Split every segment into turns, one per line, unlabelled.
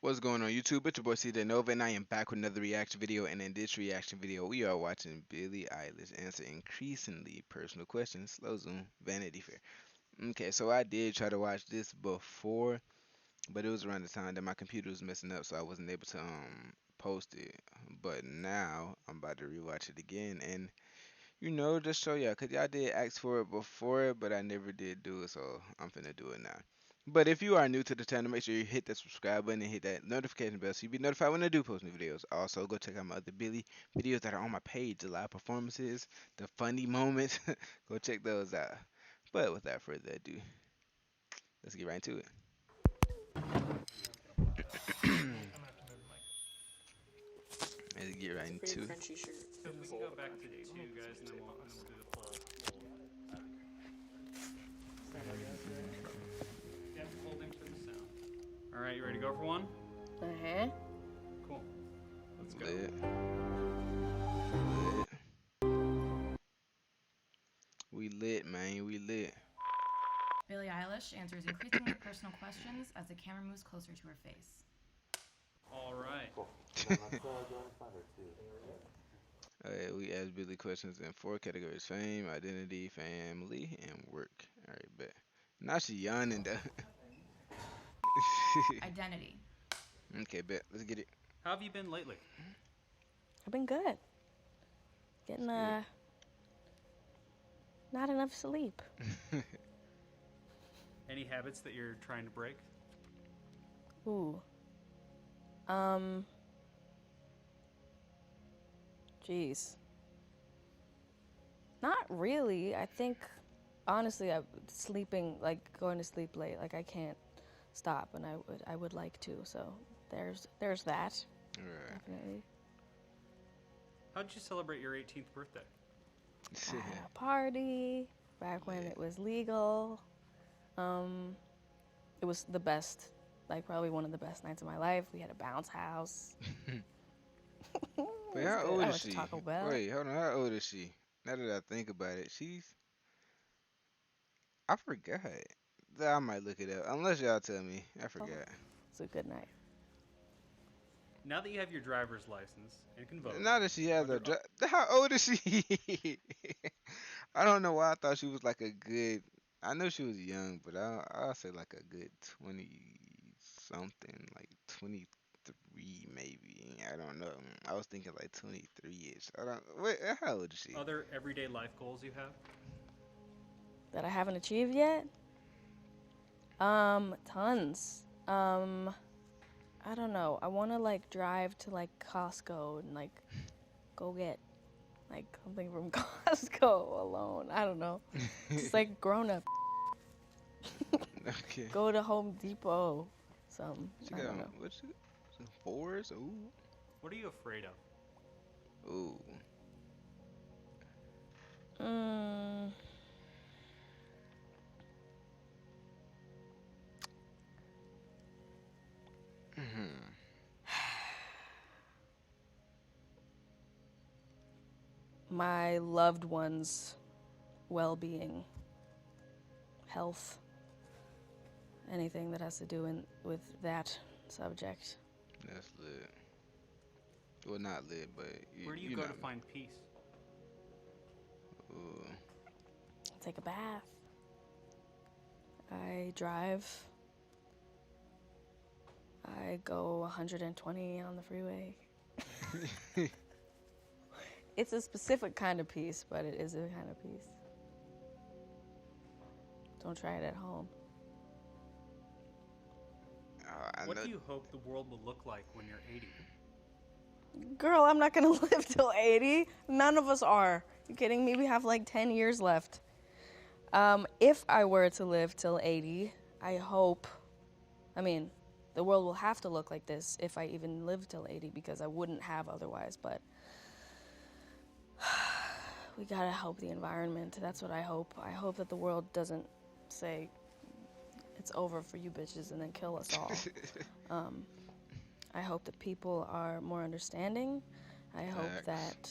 What's going on YouTube? It's your boy CeejayNova and I am back with another reaction video, and in this reaction video we are watching Billie Eilish answer increasingly personal questions. Slow zoom, Vanity Fair. Okay, so I did try to watch this before, but it was around the time that my computer was messing up, so I wasn't able to post it. But now I'm about to rewatch it again and just show y'all, cause y'all did ask for it before, but I never did do it, so I'm finna do it now. But if you are new to the channel, make sure you hit that subscribe button and hit that notification bell so you be notified when I do post new videos. Also, go check out my other Billy videos that are on my page, the live performances, the funny moments. Go check those out. But without further ado, let's get right into it. Let's get right
It's a pretty
into it.
crunchy shirt.
So if we can go back to two, guys, and then we'll do the poll. Yeah, holding for the sound. All right, you ready to go for one? Cool. Let's go.
Lit. We lit, man. We lit.
Billie Eilish answers increasingly personal questions as the camera moves closer to her face.
All right.
Alright, we ask Billy questions in 4 categories: fame, identity, family, and work. Alright, bet. Now she yawning though.
Identity.
Okay, bet. Let's get it.
How have you been lately?
I've been good. Getting
That's
not enough sleep.
Any habits that you're trying to break?
Ooh. Jeez. Not really. I think honestly, sleeping, like going to sleep late, like I can't stop, and I would like to. So there's that.
Alright.
Definitely.
How did you celebrate your 18th birthday?
I had a party back when it was legal. It was the best, like probably one of the best nights of my life. We had a bounce house.
Wait, how old
I
is
went to
she?
Taco Bell.
Wait, hold on. How old is she? Now that I think about it, I forgot. I might look it up. Unless y'all tell me. I forgot.
It's a good night.
Now that you have your driver's license and can vote,
Now that she has
are
a
there-
how old is she? I don't know why I thought she was like a good. I know she was young, but I'll say like a good 20 something, like 23 maybe. I don't know. I was thinking like 23ish. I don't. Wait, how old is she?
other everyday life goals you have?
That I haven't achieved yet? Tons. I don't know. I want to like drive to like Costco and like go get like something from Costco alone. I don't know. Just like grown up.
Okay.
Go to Home Depot.
She
I
got
don't know.
what? She, some fours? Ooh.
What are you afraid of?
Ooh.
Mm,
Mhm.
my loved ones' well-being, health, anything that has to do with that subject.
That's lit. Well, not lit, but
Where do you
you
go
know
to
me.
find peace?
Ooh.
Take a bath. I drive. I go 120 on the freeway. It's a specific kind of peace, but it is a kind of peace. Don't try it at home.
I
What
know.
do you hope the world will look like when you're 80?
Girl, I'm not gonna live till 80. None of us are. You kidding me? We have like 10 years left. If I were to live till 80, I hope, I mean, the world will have to look like this if I even live till 80 because I wouldn't have otherwise, but we gotta help the environment. That's what I hope. I hope that the world doesn't say it's over for you bitches and then kill us all. I hope that people are more understanding. I hope
Facts.
that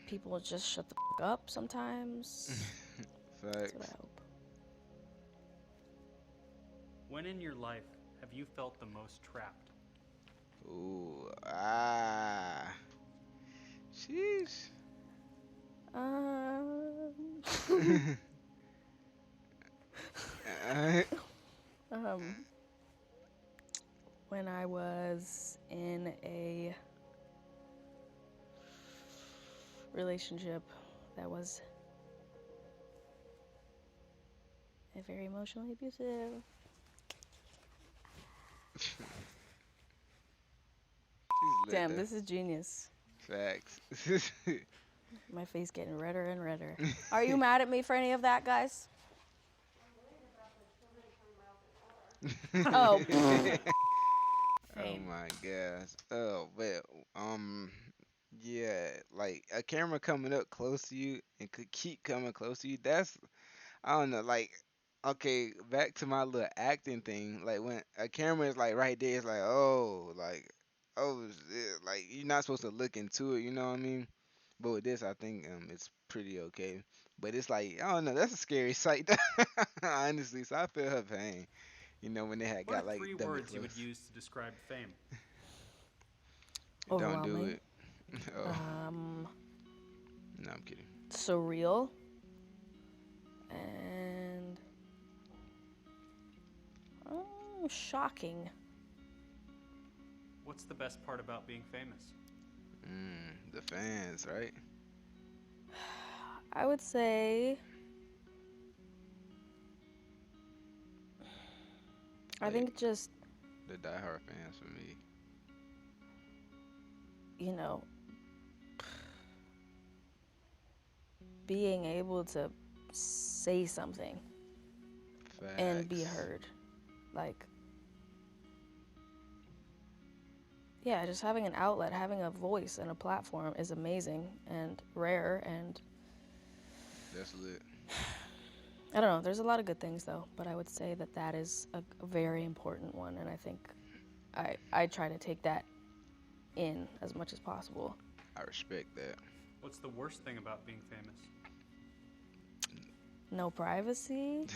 people just shut the f up sometimes. That's what I
Facts.
hope.
When in your life have you felt the most trapped?
Ooh, ah, sheesh.
Um,
Uh,
um, when I was in a relationship that was very emotionally abusive.
she's lit
Damn,
though.
this is genius.
Facts.
My face getting redder and redder. Are you mad at me for any of that, guys? Oh,
Oh
fame.
my gosh. Oh well. Yeah. Like a camera coming up close to you and could keep coming close to you. That's I don't know. Like okay, back to my little acting thing. Like when a camera is like right there, it's like oh shit, like you're not supposed to look into it. You know what I mean? But with this, I think it's pretty okay. But it's like I don't know. That's a scary sight, honestly. So I feel her pain. You know when they had
What are
got like
three
dummy
words you would
close.
use to describe fame?
Don't do
Overwhelming.
it. Oh
Um,
no, I'm kidding.
surreal. And shocking.
What's the best part about being famous?
The fans, right?
I would say I
Like
think just,
the diehard fans for me.
you know, being able to say something and be
Facts.
heard. Like, yeah, just having an outlet, having a voice and a platform is amazing and rare. And
That's lit.
I don't know, there's a lot of good things though, but I would say that that is a very important one. And I think I try to take that in as much as possible.
I respect that.
What's the worst thing about being famous?
No privacy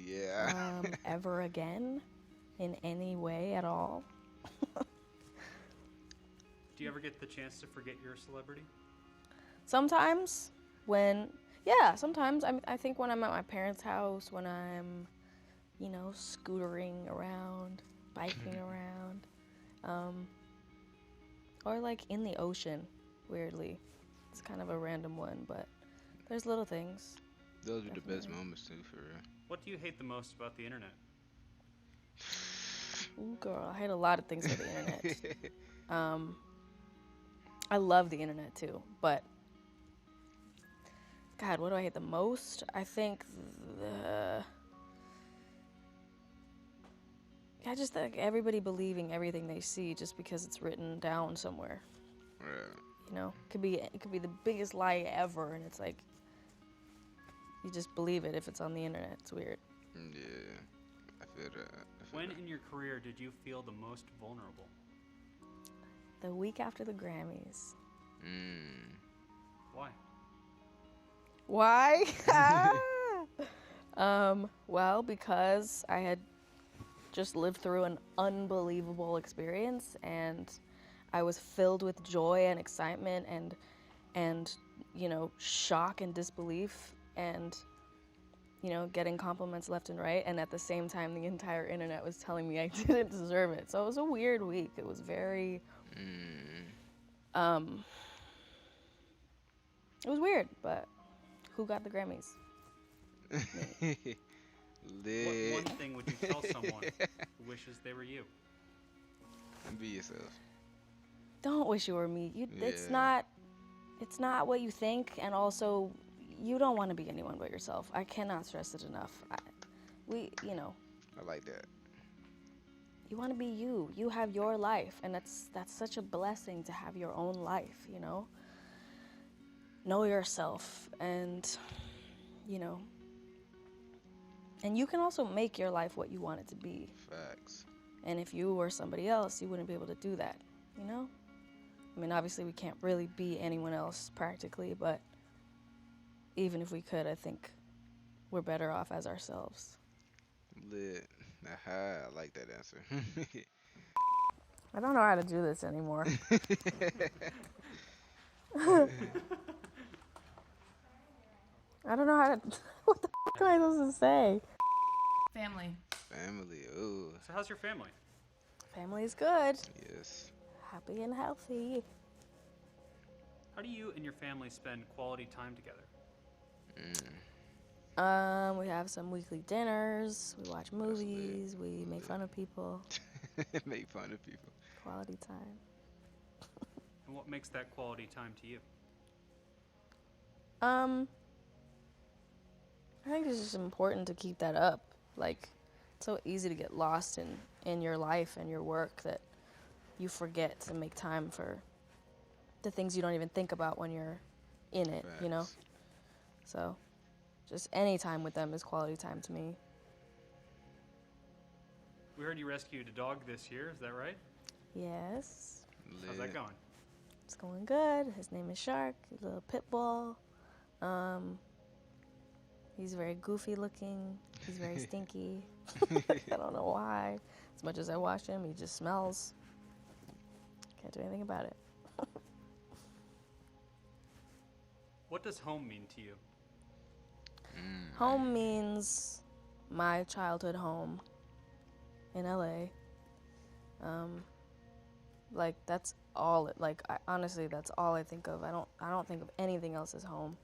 Yeah.
ever again in any way at all.
Do you ever get the chance to forget you're a celebrity?
Sometimes when, yeah, sometimes I think when I'm at my parents' house, when I'm, you know, scootering around, biking around, or like in the ocean, weirdly. It's kind of a random one, but there's little things.
Those are the best
Definitely.
moments too, for real.
What do you hate the most about the internet?
Ooh, girl, I hate a lot of things with the internet. I love the internet too, but God, what do I hate the most? I think I just think everybody believing everything they see just because it's written down somewhere.
Right.
You know, it could be the biggest lie ever, and it's like you just believe it if it's on the internet. It's weird.
Yeah. I feel that.
When in your career did you feel the most vulnerable?
The week after the Grammys.
Why?
Why? Well, because I had just lived through an unbelievable experience, and I was filled with joy and excitement and you know, shock and disbelief, and you know, getting compliments left and right, and at the same time the entire internet was telling me I didn't deserve it. So it was a weird week. It was very it was weird, but who got the Grammys?
What
Lit.
one thing would you tell someone who wishes they were you?
Be yourself.
Don't wish you were me.
Yeah.
It's not what you think, and also you don't want to be anyone but yourself. I cannot stress it enough. You know,
I like that.
you want to be you. You have your life, and that's such a blessing to have your own life, you know? Know yourself, and you know, and you can also make your life what you want it to be.
Facts.
And if you were somebody else, you wouldn't be able to do that, you know? I mean, obviously we can't really be anyone else practically, but even if we could, I think we're better off as ourselves.
Lit. Aha, I like that answer.
I don't know how to do this anymore. I don't know how to. What the f am I supposed to say?
Family.
Family. Ooh.
So how's your family?
Family's good.
Yes.
Happy and healthy.
How do you and your family spend quality time together?
We have some weekly dinners. We watch movies. We make fun of people.
Make fun of people.
Quality time.
And what makes that quality time to you?
I think it's just important to keep that up. Like, it's so easy to get lost in your life and your work that you forget to make time for the things you don't even think about when you're in it, you know?
Facts.
So, just any time with them is quality time to me.
We heard you rescued a dog this year, is that right?
Yes.
How's that going?
It's going good. His name is Shark. He's a little pit bull. He's very goofy looking. He's very stinky. I don't know why. As much as I wash him, he just smells. Can't do anything about it.
What does home mean to you?
Home means my childhood home in LA. Like that's all. Honestly, that's all I think of. I don't think of anything else as home.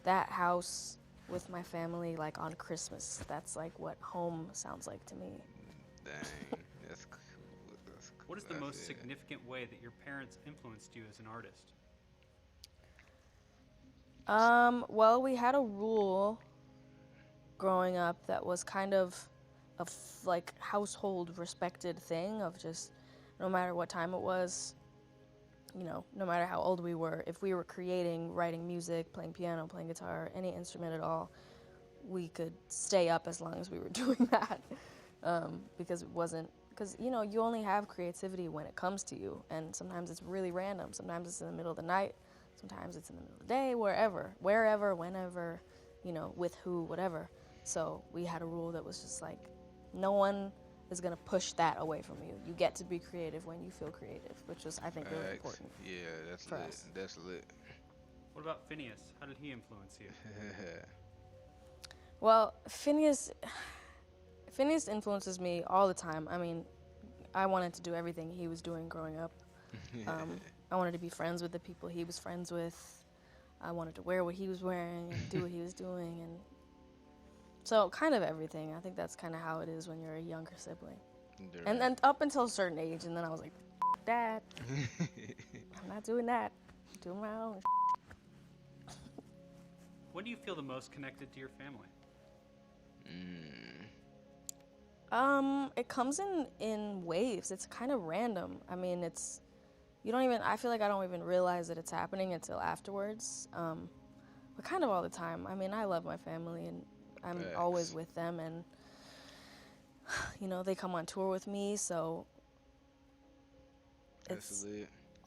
That house with my family, like on Christmas, that's like what home sounds like to me.
Dang. That's cool. That's cool.
What is the most significant way that your parents influenced you as an artist?
Well, we had a rule growing up that was kind of a like household respected thing of just no matter what time it was, you know, no matter how old we were, if we were creating, writing music, playing piano, playing guitar, any instrument at all, we could stay up as long as we were doing that. Because you know, you only have creativity when it comes to you, and sometimes it's really random. Sometimes it's in the middle of the night, sometimes it's in the middle of the day, wherever, whenever, you know, with who, whatever. So we had a rule that was just like, no one is gonna push that away from you. You get to be creative when you feel creative, which was, I think, really important.
Yeah, that's
for
lit.
us.
That's lit.
What about Phineas? How did he influence you?
Well, Phineas influences me all the time. I mean, I wanted to do everything he was doing growing up. I wanted to be friends with the people he was friends with. I wanted to wear what he was wearing and do what he was doing, and so kind of everything. I think that's kind of how it is when you're a younger sibling. And then up until a certain age, and then I was like, Dad, I'm not doing that. I'm doing my own.
When do you feel the most connected to your family?
It comes in waves. It's kind of random. I mean, I feel like I don't even realize that it's happening until afterwards. But kind of all the time. I mean, I love my family and I'm always with them, and you know, they come on tour with me, so it's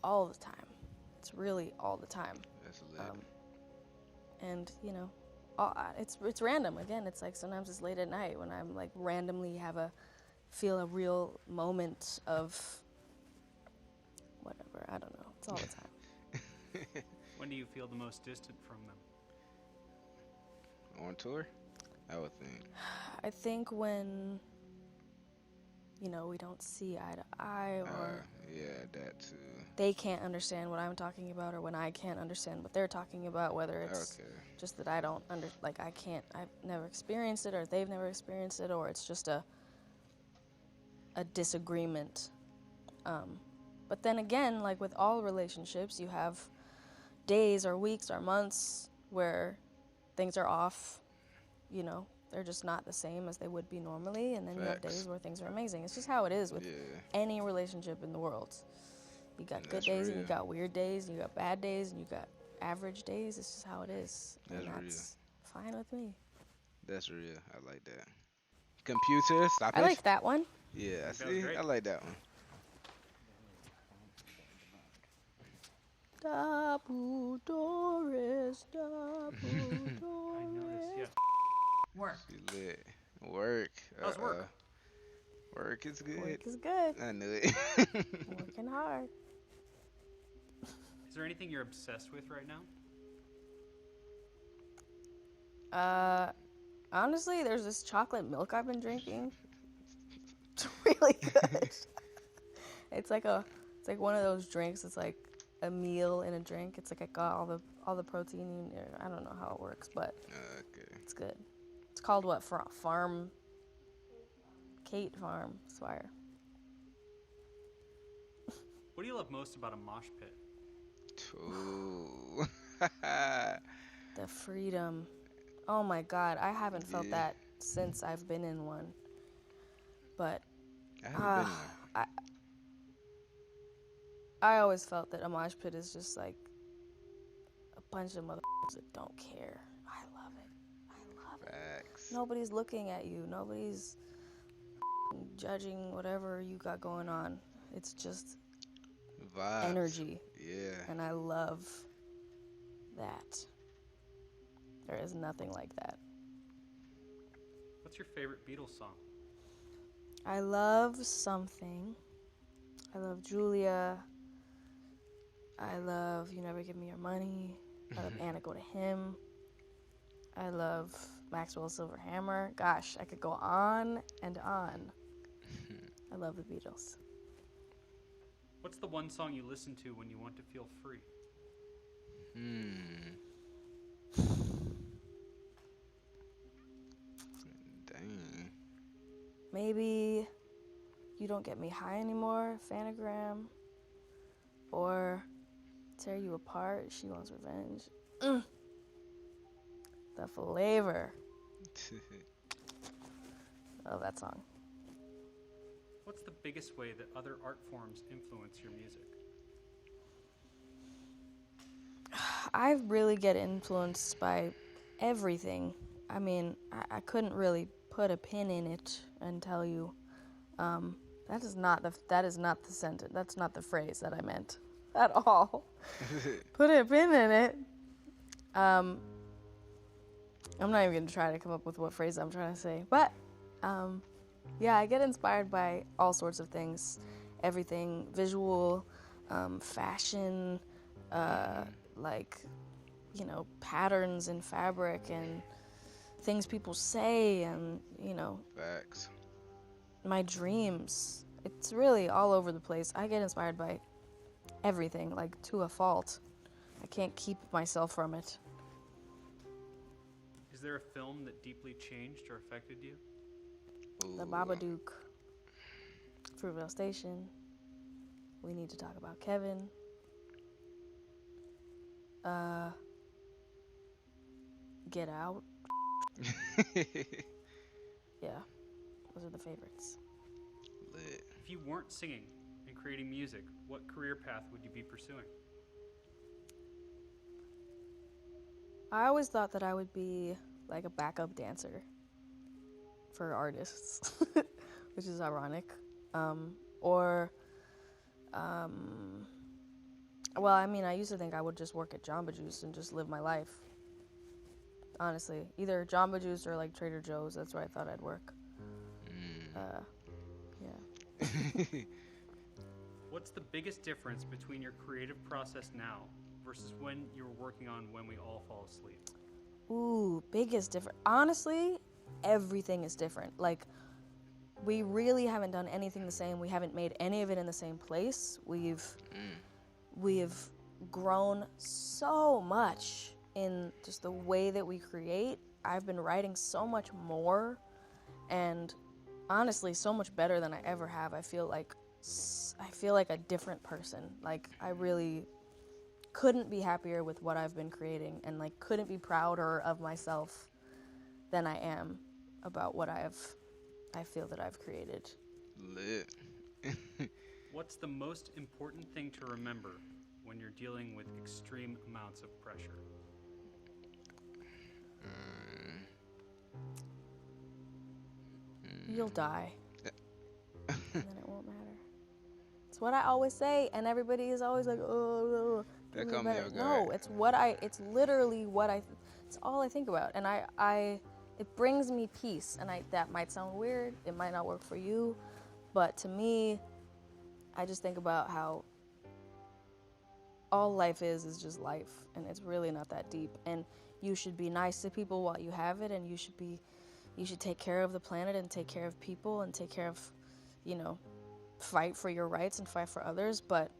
all the time. It's really all the time.
That's lit.
And you know, it's random. Again, it's like sometimes it's late at night when I'm like randomly feel a real moment of whatever. I don't know. It's all the time.
When do you feel the most distant from them?
On tour? I would think.
I think when, you know, we don't see eye to eye, or
yeah, that too.
they can't understand what I'm talking about, or when I can't understand what they're talking about, whether it's just that I don't I've never experienced it, or they've never experienced it, or it's just a disagreement. But then again, like with all relationships, you have days or weeks or months where things are off, you know, they're just not the same as they would be normally, and then you have days where things are amazing. It's just how it is with any relationship in the world. You got good days, and you got weird days, and you got bad days, and you got average days. It's just how it is. That's fine with me.
That's real. I like that. Computer, stop it.
I like that one.
Yeah, see? I like that one.
Dabu Doris, Dabu Doris.
I noticed, yeah.
Work.
She lit. Work.
How's work?
Work is good.
Work is good.
I knew it.
hard.
Is there anything you're obsessed with right now?
Honestly, there's this chocolate milk I've been drinking. It's really good. It's like one of those drinks. It's like a meal in a drink. It's like I got all the protein. I don't know how it works, but
Okay.
it's good. It's called what? Farm. Kate Farm Swire.
What do you love most about a mosh pit?
Ooh.
The freedom. Oh my God, I haven't felt
Yeah.
that since I've been in one. But
I haven't been one.
I always felt that a mosh pit is just like a bunch of motherfuckers that don't care. I love it. I love it.
Facts.
Nobody's looking at you. Nobody's judging whatever you got going on. It's just
Vibes.
energy.
Yeah.
And I love that. There is nothing like that.
What's your favorite Beatles song?
I love Something. I love Julia. I love You Never Give Me Your Money. I love Anna Go to Him. I love Maxwell Silver Hammer. Gosh, I could go on and on. I love the Beatles.
What's the one song you listen to when you want to feel free?
Dang.
Maybe You Don't Get Me High Anymore, Phanogram. Or Tear You Apart, She Wants Revenge. The flavor. I love that song.
What's the biggest way that other art forms influence your music?
I really get influenced by everything. I mean, I couldn't really put a pin in it and tell you. That is not the sentence. That's not the phrase that I meant at all. Put a pin in it. I'm not even gonna try to come up with what phrase I'm trying to say, but yeah, I get inspired by all sorts of things, everything visual, fashion, like, you know, patterns in fabric and things people say, and, you know,
Facts.
my dreams. It's really all over the place. I get inspired by everything, like, to a fault. I can't keep myself from it.
Is there a film that deeply changed or affected you?
The Babadook, Fruitvale Station, We Need to Talk About Kevin. Get Out. Yeah, those are the favorites.
Lit.
If you weren't singing and creating music, what career path would you be pursuing?
I always thought that I would be like a backup dancer for artists, which is ironic. Well, I mean, I used to think I would just work at Jamba Juice and just live my life. Honestly, either Jamba Juice or like Trader Joe's. That's where I thought I'd work. Yeah.
What's the biggest difference between your creative process now versus when you were working on When We All Fall Asleep?
Ooh, biggest difference. Honestly, everything is different. Like, we really haven't done anything the same. We haven't made any of it in the same place. We've grown so much in just the way that we create. I've been writing so much more, and honestly, so much better than I ever have. I feel like a different person. Like, I really couldn't be happier with what I've been creating, and like couldn't be prouder of myself than I am about what I feel that I've created.
Lit.
What's the most important thing to remember when you're dealing with extreme amounts of pressure?
You'll die. And then it won't matter. It's what I always say, and everybody is always like, oh,
That caught me off
no,
guard.
it's literally it's all I think about. And it brings me peace. And that might sound weird. It might not work for you. But to me, I just think about how all life is just life, and it's really not that deep. And you should be nice to people while you have it, and you should take care of the planet and take care of people and take care of, you know, fight for your rights and fight for others. But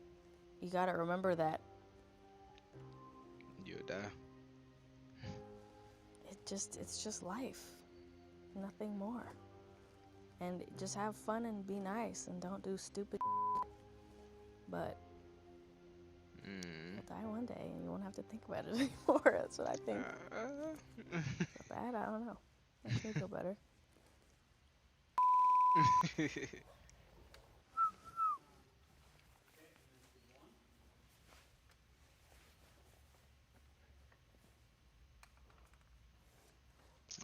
you gotta remember that
You'll die.
it's just life, nothing more. And just have fun and be nice and don't do stupid. But
Mm.
you'll die one day and you won't have to think about it anymore. That's what I think. Bad? I don't know. Makes me feel better.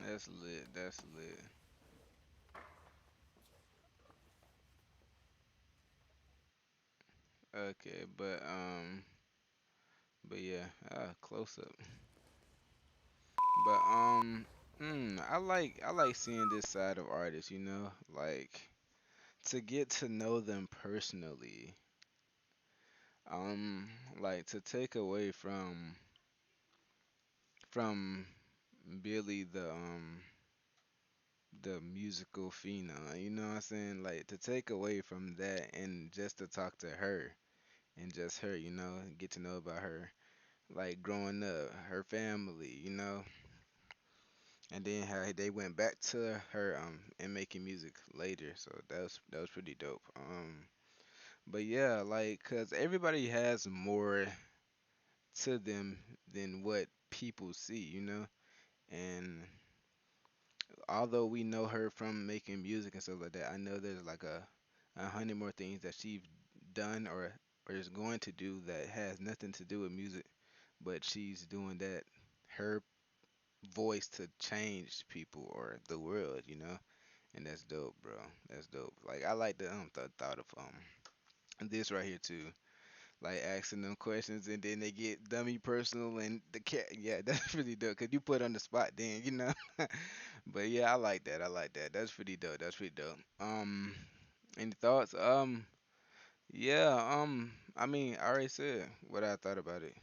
That's lit. That's lit. Okay, but yeah, close up. But I like seeing this side of artists. Like to get to know them personally. Um, like to take away from Billy the musical phenom. You know what I'm saying? Like to take away from that and just to talk to her and just her. Get to know about her, like growing up, her family. And then how they went back to her and making music later. So that was pretty dope. But yeah, like cause everybody has more to them than what people see. And although we know her from making music and stuff like that, I know there's like a hundred more things that she's done or is going to do that has nothing to do with music, but she's doing that her voice to change people or the world. And that's dope, bro. That's dope. Like I like the thought of this right here too. Like asking them questions and then they get dummy personal and the cat. Yeah, that's really dope. Cause you put on the spot then. But yeah, I like that. I like that. That's pretty dope. That's pretty dope. Any thoughts? Yeah. I mean, I already said what I thought about it.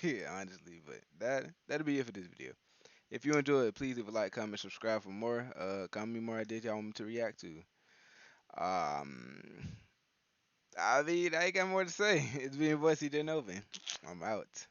Yeah, honestly. But that'll be it for this video. If you enjoy it, please leave a like, comment, subscribe for more. Comment me more ideas y'all want me to react to. Um, I mean, I ain't got more to say. It's been your boy CeejayNova. I'm out.